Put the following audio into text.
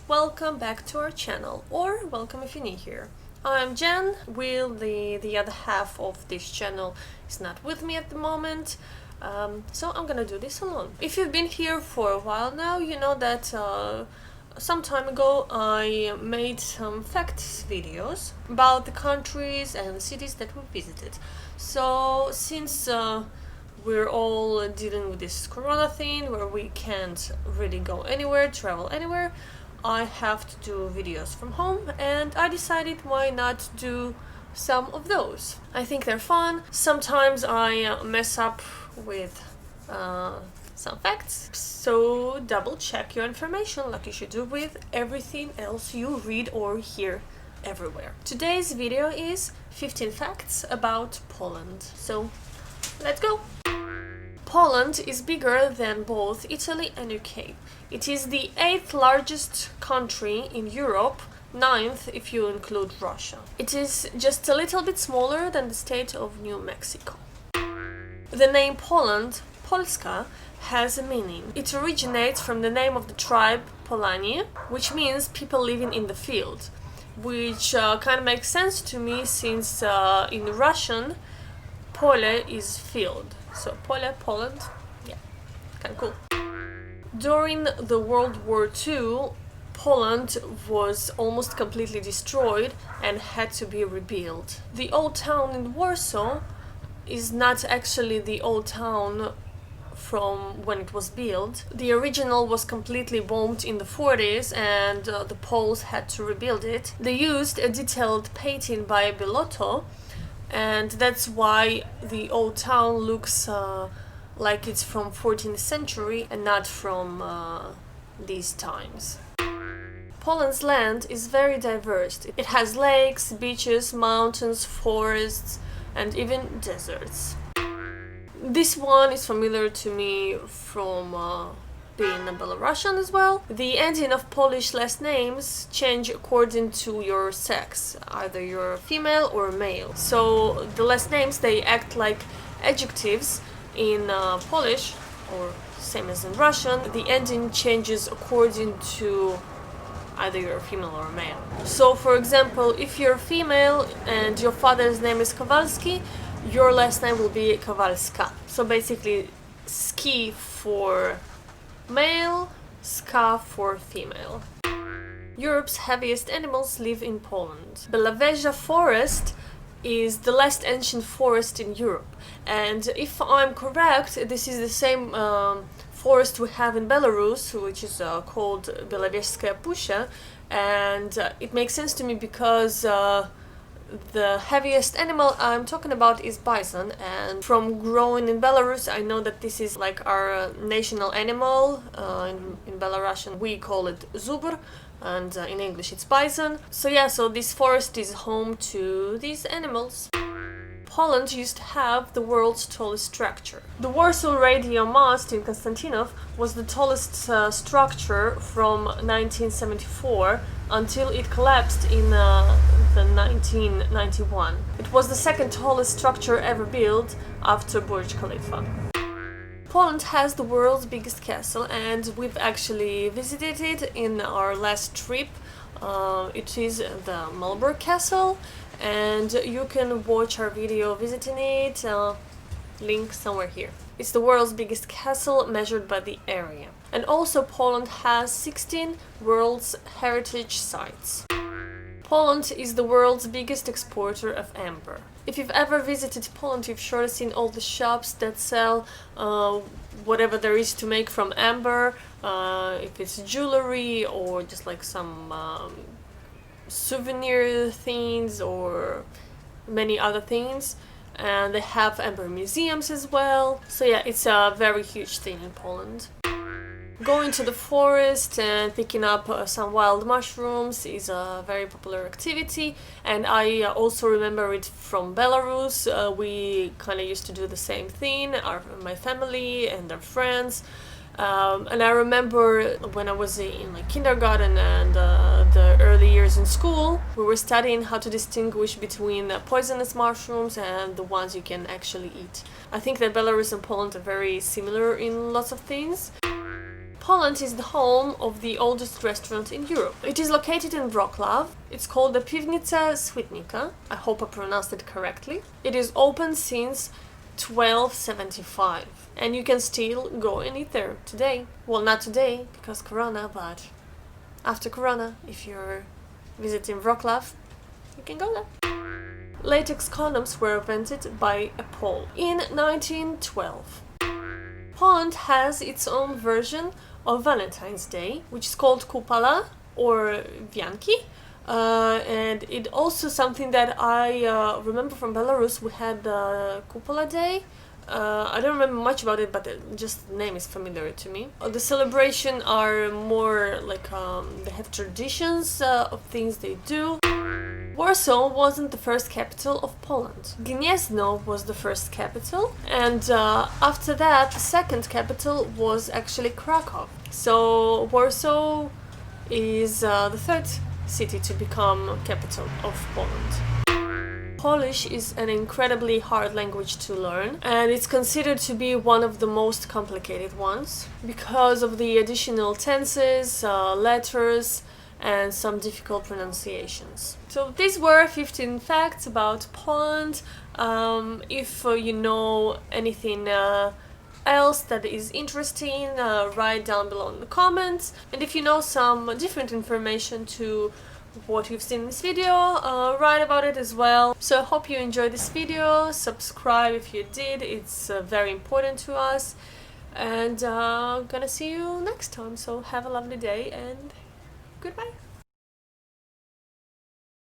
Welcome back to our channel, or welcome if you're new here. I'm Jen. Will, the other half of this channel, is not with me at the moment, so I'm gonna do this alone. If you've been here for a while now, you know that some time ago I made some facts videos about the countries and the cities that we visited. So since we're all dealing with this corona thing where we can't really go anywhere, travel anywhere, I have to do videos from home, and I decided why not do some of those. I think they're fun. Sometimes I mess up with some facts, so double check your information like you should do with everything else you read or hear everywhere. Today's video is 15 facts about Poland. So let's go! Poland is bigger than both Italy and UK. It is the 8th largest country in Europe, 9th if you include Russia. It is just a little bit smaller than the state of New Mexico. The name Poland, Polska, has a meaning. It originates from the name of the tribe Polanie, which means people living in the field, which kind of makes sense to me since in Russian, pole is field. So pole, Poland, yeah, kind of cool. During the World War II, Poland was almost completely destroyed and had to be rebuilt. The old town in Warsaw is not actually the old town from when it was built. The original was completely bombed in the 40s, and the Poles had to rebuild it. They used a detailed painting by Bellotto, and that's why the old town looks like it's from 14th century and not from these times. Poland's land is very diverse. It has lakes, beaches, mountains, forests, and even deserts. This one is familiar to me from being a Belarusian as well. The ending of Polish last names change according to your sex, either you're female or male. So the last names, they act like adjectives in Polish, or same as in Russian. The ending changes according to either you're a female or a male. So for example, if you're female and your father's name is Kowalski, your last name will be Kowalska. So basically, ski for male, ska for female. Europe's heaviest animals live in Poland. Belavezha forest is the last ancient forest in Europe, and if I'm correct, this is the same forest we have in Belarus, which is called Białowieżskie Puszcza, and it makes sense to me because the heaviest animal I'm talking about is bison, and from growing in Belarus I know that this is like our national animal. In Belarusian we call it zubr, and in English it's bison. So yeah, so this forest is home to these animals. Poland used to have the world's tallest structure. The Warsaw radio mast in Konstantinov was the tallest structure from 1974 until it collapsed in the 1991. It was the second tallest structure ever built after Burj Khalifa. Poland has the world's biggest castle, and we've actually visited it in our last trip. It is the Malbork Castle, and you can watch our video visiting it, link somewhere here. It's the world's biggest castle measured by the area. And also Poland has 16 World Heritage Sites. Poland is the world's biggest exporter of amber. If you've ever visited Poland, you've surely seen all the shops that sell whatever there is to make from amber, if it's jewelry or just like some souvenir things or many other things. And they have amber museums as well. So yeah, it's a very huge thing in Poland. Going to the forest and picking up some wild mushrooms is a very popular activity, and I also remember it from Belarus. We kind of used to do the same thing, my family and our friends. And I remember when I was in like kindergarten and the early years in school, we were studying how to distinguish between poisonous mushrooms and the ones you can actually eat. I think that Belarus and Poland are very similar in lots of things. Poland is the home of the oldest restaurant in Europe. It is located in Wrocław. It's called the Piwnica Sweetnika. I hope I pronounced it correctly. It is open since 1275, and you can still go and eat there today. Well, not today because Corona, but after Corona, if you're visiting Wrocław, you can go there. Latex condoms were invented by a Pole in 1912. Poland has its own version of Valentine's Day, which is called kupala or wianki. And it also something that I remember from Belarus. We had the Kupala Day. I don't remember much about it, but just the name is familiar to me. The celebration are more like they have traditions of things they do. Warsaw wasn't the first capital of Poland. Gniezno was the first capital, and after that, the second capital was actually Krakow. So Warsaw is the third city to become capital of Poland. Polish is an incredibly hard language to learn, and it's considered to be one of the most complicated ones because of the additional tenses, letters, and some difficult pronunciations. So these were 15 facts about Poland. If you know anything else that is interesting, write down below in the comments. And if you know some different information to what you've seen in this video, write about it as well. So I hope you enjoyed this video. Subscribe if you did, it's very important to us. And gonna see you next time. So have a lovely day and goodbye.